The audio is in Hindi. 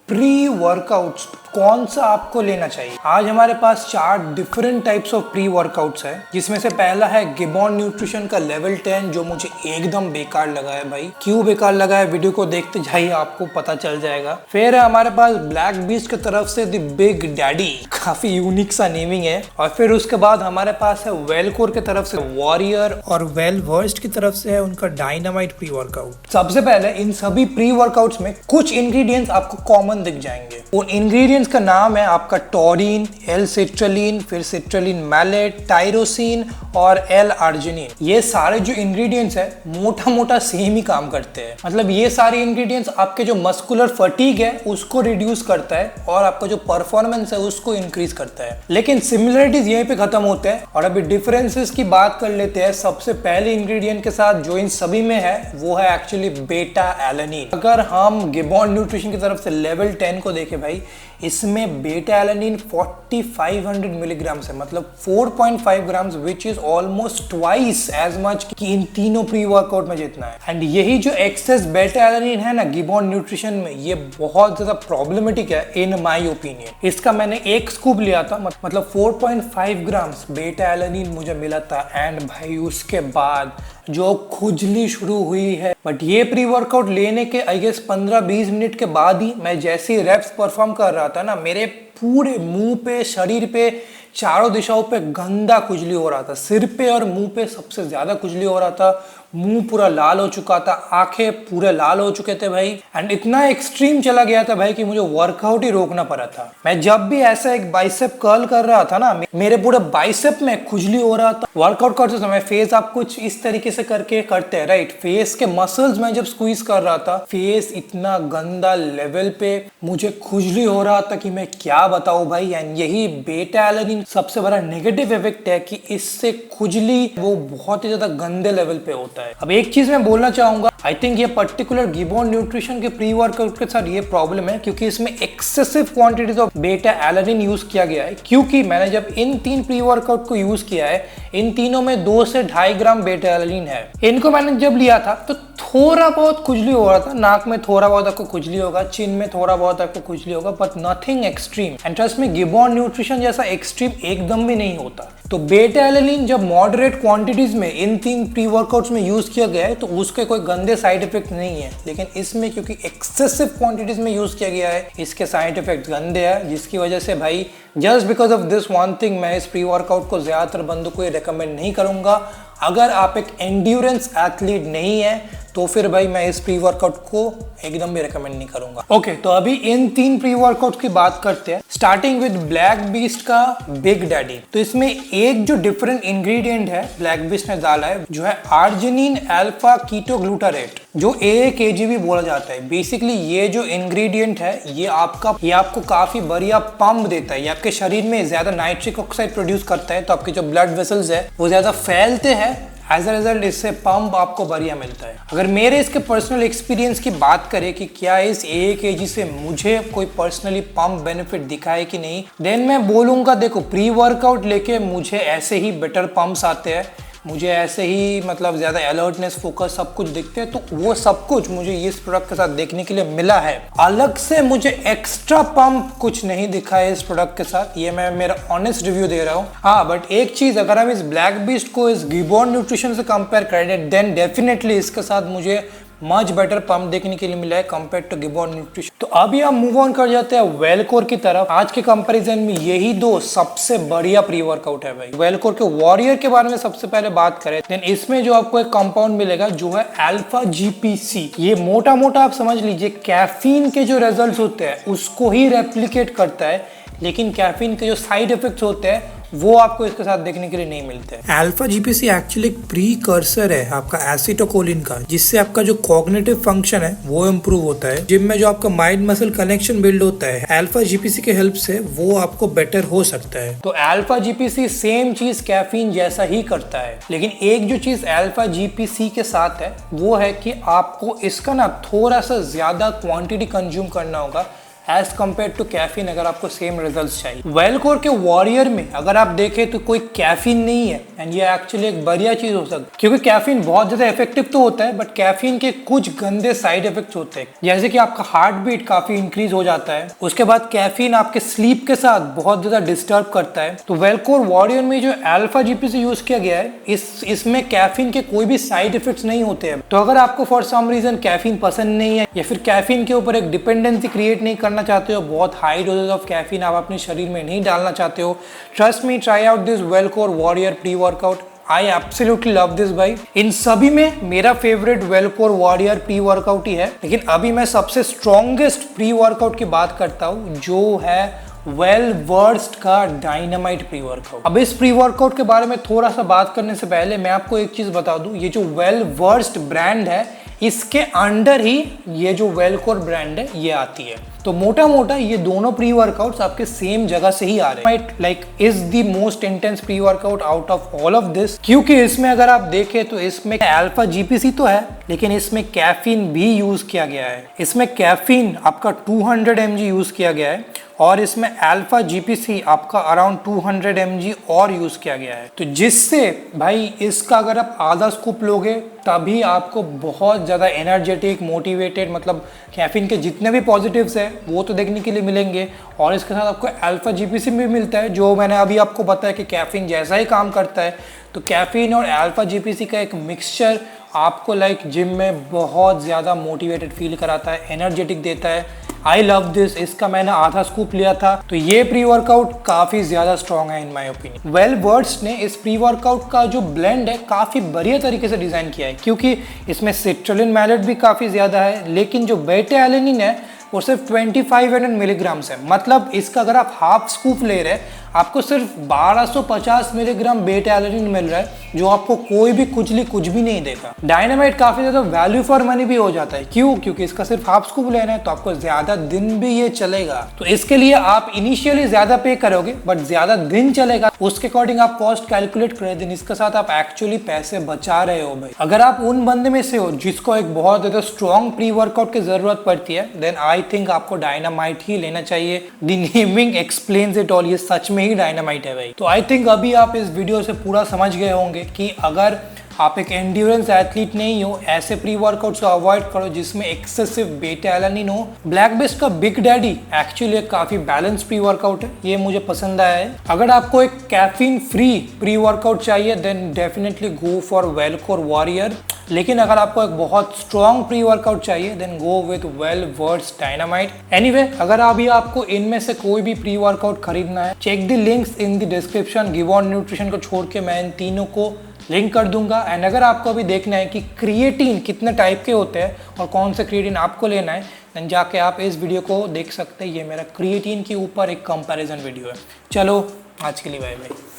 प्री वर्कआउट्स कौन सा आपको लेना चाहिए। आज हमारे पास 4 different types of pre workouts है, जिसमें से पहला है गिबॉन न्यूट्रिशन का लेवल 10, जो मुझे एकदम बेकार लगा है भाई। क्यों बेकार लगा है वीडियो को देखते जाइए, आपको पता चल जाएगा। फिर है हमारे पास ब्लैक बीस्ट की तरफ से द बिग डैडी, काफी यूनिक सा नेमिंग है। और फिर उसके बाद हमारे पास है वेलकोर की तरफ से वॉरियर, और वेल वर्स्ट की तरफ से है उनका डायनामाइट प्री वर्कआउट। सबसे पहले इन सभी प्री वर्कआउट्स में कुछ इंग्रेडिएंट्स आपको कॉमन दिख जाएंगे। उन इंग्रेडिएंट्स का नाम है आपका टॉरिन, एल सिट्रलिन, फिर सिट्रलिन मैलेट, टायरोसिन और एल आर्जिनिन। ये सारे जो इंग्रेडिएंट्स है मोटा मोटा सेम ही काम करते हैं। मतलब ये सारे इंग्रेडिएंट्स आपके जो मस्कुलर फटीग है उसको रिड्यूस करता है और आपका जो परफॉर्मेंस है उसको इंक्रीज करता है। लेकिन सिमिलरिटीज यहीं पे खत्म होते हैं और अभी डिफरेंसेस की बात कर लेते हैं। सबसे पहले इंग्रेडिएंट के साथ जो इन सभी में है वो है एक्चुअली बेटा एलानिन। अगर हम गिबॉन न्यूट्रिशन की तरफ से लेवल 10 को देखें भाई, इसमें बेटा एलानिन 4500 मिलीग्राम है, मतलब 4.5 gram, which is almost twice as much कि इन तीनों प्री वर्कआउट में जितना है। एंड यही जो एक्सेस बेटा एलानिन है ना गिबॉन न्यूट्रिशन में, ये बहुत ज्यादा प्रॉब्लमेटिक है इन माय ओपिनियन। इसका मैंने एक स्कूप लिया था, मतलब 4.5 ग्राम बेटा एलानिन मुझे मिला था। एंड भाई उसके बाद जो खुजली शुरू हुई है। बट ये प्री वर्कआउट लेने के आई गेस 15-20 मिनट के बाद ही मैं जैसे ही रेप्स परफॉर्म कर रहा था ना, मेरे पूरे मुंह पे, शरीर पे, चारों दिशाओं पे गंदा खुजली हो रहा था। सिर पे और मुंह पे सबसे ज्यादा खुजली हो रहा था। मुंह पूरा लाल हो चुका था, आंखें पूरे लाल हो चुके थे भाई। एंड इतना एक्सट्रीम चला गया था भाई कि मुझे वर्कआउट ही रोकना पड़ा था। मैं जब भी ऐसा एक बाइसेप कर्ल कर रहा था ना, मेरे पूरे बाइसेप में खुजली हो रहा था। वर्कआउट करते समय फेस आप कुछ इस तरीके से करके करते हैं राइट, फेस के मसल्स में जब स्क्वीज कर रहा था, फेस इतना गंदा लेवल पे मुझे खुजली हो रहा था कि मैं क्या बताऊं भाई। एंड यही बेटा एलानिन सबसे बड़ा नेगेटिव इफेक्ट है कि इससे खुजली वो बहुत ही ज्यादा गंदे लेवल पे होता है। अब एक चीज मैं बोलना चाहूंगा, आई थिंक ये पर्टिकुलर गिबॉन न्यूट्रिशन के प्री वर्कआउट के साथ ये प्रॉब्लम है क्योंकि इसमें एक्सेसिव क्वांटिटीज ऑफ बेटा एलानिन यूज किया गया है। क्योंकि मैंने जब इन 3 प्री वर्कआउट को यूज किया है, इन तीनों में 2 से 2.5 ग्राम बेटा एलानिन है। इनको मैंने जब लिया था तो थोड़ा बहुत खुजली हो रहा था, नाक में थोड़ा बहुत आपको खुजली होगा, चिन में थोड़ा बहुत आपको खुजली होगा, but nothing extreme. And trust में गिबॉन न्यूट्रिशन जैसा एक्सट्रीम एकदम भी नहीं होता। तो बेटा एलानिन जब मॉडरेट क्वांटिटीज में इन 3 प्री वर्कआउट्स में यूज किया गया है तो उसके कोई गंदे साइड इफेक्ट नहीं है। लेकिन इसमें क्योंकि एक्सेसिव क्वांटिटीज में यूज किया गया है, इसके साइड इफेक्ट गंदे हैं, जिसकी वजह से भाई just because of this one thing मैं इस प्री वर्कआउट को ज्यादातर बंदों को रिकमेंड नहीं करूंगा। अगर आप एक एंड्योरेंस एथलीट नहीं है तो फिर भाई मैं इस प्री वर्कआउट को एकदम भी रिकमेंड नहीं करूंगा। ओके, तो अभी इन 3 प्री वर्कआउट की बात करते हैं, स्टार्टिंग विद ब्लैक बीस्ट का बिग डैडी। तो इसमें एक जो डिफरेंट इंग्रेडिएंट है ब्लैक बीस्ट ने डाला है, जो है आर्जिनिन अल्फा कीटो ग्लूटारेट, जो AAKG भी बोला जाता है। बेसिकली ये जो इंग्रेडिएंट है ये आपको काफी बढ़िया पंप देता है। ये आपके शरीर में ज्यादा नाइट्रिक ऑक्साइड प्रोड्यूस करता है, तो आपके जो ब्लड वेसल्स है वो ज्यादा फैलते हैं। एज अ रिजल्ट इससे पंप आपको बढ़िया मिलता है। अगर मेरे इसके पर्सनल एक्सपीरियंस की बात करें कि क्या इस AAKG से मुझे कोई पर्सनली पंप बेनिफिट दिखा है कि नहीं, देन मैं बोलूंगा देखो प्री वर्कआउट लेके मुझे ऐसे ही बेटर पंप्स आते हैं, मुझे ऐसे ही मतलब ज्यादा अलर्टनेस, फोकस सब कुछ दिखते हैं। तो वो सब कुछ मुझे इस प्रोडक्ट के साथ देखने के लिए मिला है। अलग से मुझे एक्स्ट्रा पंप कुछ नहीं दिखा है इस प्रोडक्ट के साथ, ये मैं मेरा ऑनेस्ट रिव्यू दे रहा हूँ। हाँ, बट एक चीज, अगर हम इस ब्लैक बीस्ट को इस गिबॉन न्यूट्रिशन से कंपेयर करें, देन डेफिनेटली इसके साथ मुझे मच बेटर पंप देखने के लिए मिला है कंपेयर टू गिबॉन न्यूट्रिशन। तो अभी हम मूव ऑन कर जाते हैं वेलकोर की तरफ। आज के कंपैरिजन में यही 2 सबसे बढ़िया प्री वर्कआउट है भाई। वेलकोर के वॉरियर के बारे में सबसे पहले बात करें, देन इसमें जो आपको एक कंपाउंड मिलेगा जो है अल्फा GPC। ये मोटा मोटा आप समझ लीजिए कैफीन के जो रिजल्ट होते हैं उसको ही रेप्लिकेट करता है, लेकिन कैफीन के जो साइड इफेक्ट्स होते हैं वो आपको इसके साथ देखने के लिए नहीं मिलते। अल्फा GPC एक्चुअली एक प्रीकर्सर है आपका एसिटोकोलिन का, जिससे आपका जो कॉग्निटिव फंक्शन है वो इम्प्रूव होता है। जिम में जो आपका माइंड मसल कनेक्शन बिल्ड होता है, अल्फा GPC के हेल्प से वो आपको बेटर हो सकता है। तो अल्फा GPC सेम चीज कैफीन जैसा ही करता है, लेकिन एक जो चीज अल्फा GPC के साथ है वो है कि आपको इसका ना थोड़ा सा ज्यादा क्वांटिटी कंज्यूम करना होगा एज कम्पेयर टू कैफीन अगर आपको सेम रिजल्ट्स चाहिए। वेलकोर के वॉरियर में अगर आप देखें तो कोई कैफीन नहीं है एंड ये एक्चुअली एक बढ़िया चीज हो सकती है, क्योंकि कैफीन बहुत ज्यादा इफेक्टिव तो होता है बट कैफीन के कुछ गंदे साइड इफेक्ट्स होते हैं, जैसे कि आपका हार्ट बीट काफी इंक्रीज हो जाता है। उसके बाद कैफीन आपके स्लीप के साथ बहुत ज्यादा डिस्टर्ब करता है। तो वेलकोर वॉरियर में जो अल्फा जीपीसी यूज किया गया है इसमें कैफीन के कोई भी साइड इफेक्ट्स नहीं होते हैं। तो अगर आपको फॉर सम रीजन कैफीन पसंद नहीं है या फिर कैफीन के ऊपर एक डिपेंडेंसी क्रिएट नहीं करना चाहते हो, बहुत हाई डोजेस ऑफ कैफीन आप अपने शरीर में नहीं डालना चाहते हो, trust me, try out this Wellcore warrior pre workout. I absolutely love this भाई। इन सभी में मेरा favourite Wellcore warrior pre workout ही है, लेकिन अभी मैं सबसे स्ट्रॉन्गेस्ट प्री वर्कआउट की बात करता हूँ जो है वेल वर्स्ड का डायनामाइट प्री वर्कआउट। अब इस प्री वर्कआउट के बारे में थोड़ा सा बात करने से पहले मैं आपको एक चीज बता दूं, ये जो वेल वर्स्ड ब्रांड है इसके अंडर ही ये जो वेलकोर ब्रांड है ये आती है। तो मोटा मोटा ये दोनों प्री वर्कआउट्स आपके सेम जगह से ही आ रहे हैं। Like is the most intense pre workout out of all of this, क्योंकि इसमें अगर आप देखें तो इसमें अल्फा जीपीसी तो है लेकिन इसमें कैफीन भी यूज किया गया है। इसमें कैफीन आपका 200 mg यूज किया गया है और इसमें अल्फा जीपीसी आपका अराउंड 200 mg और यूज किया गया है। तो जिससे भाई इसका अगर आप आधा स्कूप लोगे तभी आपको बहुत ज़्यादा एनर्जेटिक, मोटिवेटेड, मतलब कैफीन के जितने भी पॉजिटिव्स है वो तो देखने के लिए मिलेंगे और इसके साथ आपको अल्फा जीपीसी भी मिलता है जो मैंने अभी आपको बताया कि कैफीन जैसा ही काम करता है। तो कैफीन और अल्फा जीपीसी का एक मिक्सचर आपको लाइक जिम में बहुत ज़्यादा मोटिवेटेड फील कराता है, एनर्जेटिक देता है। I love this. इसका मैंने आधा स्कूप लिया था, तो ये प्री वर्कआउट काफी ज्यादा स्ट्रॉन्ग है in my opinion. Well words ने इस प्री वर्कआउट का जो ब्लेंड है काफी बढ़िया तरीके से डिजाइन किया है, क्योंकि इसमें सिट्रुलिन मैलेट भी काफी ज्यादा है लेकिन जो बेटा एलेनिन है वो सिर्फ 25 मिलीग्राम्स है। मतलब इसका अगर आप हाफ स्कूप ले रहे हैं आपको सिर्फ 1250 मिलीग्राम बेटा एलेनिन मिल रहा है जो आपको कोई भी कुछ भी नहीं देगा। डायनामाइट काफी ज्यादा वैल्यू फॉर मनी भी हो जाता है। क्यों? क्योंकि इसका सिर्फ हाफ स्कूप लेना है तो आपको ज्यादा दिन भी ये चलेगा। तो इसके लिए आप इनिशियली ज्यादा पे करोगे बट ज्यादा दिन चलेगा, उसके अकॉर्डिंग आप कॉस्ट कैलकुलेट करें, दिन इसके साथ आप एक्चुअली पैसे बचा रहे हो भाई। अगर आप उन बंदे में से हो जिसको एक बहुत ज्यादा स्ट्रॉन्ग प्री वर्कआउट की जरूरत पड़ती है देन आई थिंक आपको डायनामाइट ही लेना चाहिए। The naming explains it all, ये सच में ही डायनामाइट है भाई। तो आई थिंक अभी आप इस वीडियो से पूरा समझ गए होंगे कि अगर आप एक एंड्योरेंस एथलीट नहीं हो ऐसे प्री वर्कआउट्स को अवॉइड करो जिसमें एक्सेसिव बेटा एलानिन हो। ब्लैक बेस्ट का बिग डैडी एक्चुअली एक काफी बैलेंस प्री वर्कआउट है, ये मुझे पसंद आया है। अगर आपको एक कैफीन फ्री प्री वर्कआउट चाहिए then definitely go for Wellcore warrior, लेकिन अगर आपको एक बहुत स्ट्रॉन्ग प्री वर्कआउट चाहिए then go with well words dynamite. Anyway, अगर अभी आपको इनमें से कोई भी प्री वर्कआउट खरीदना है check the links in the description. Give on nutrition को छोड़ के मैं इन तीनों को लिंक कर दूंगा। एंड अगर आपको अभी देखना है कि क्रिएटिन कितने टाइप के होते हैं और कौन सा क्रिएटिन आपको लेना है देन जाके आप इस वीडियो को देख सकते हैं। ये मेरा क्रिएटिन के ऊपर एक कंपैरिजन वीडियो है। चलो आज के लिए बाय बाय।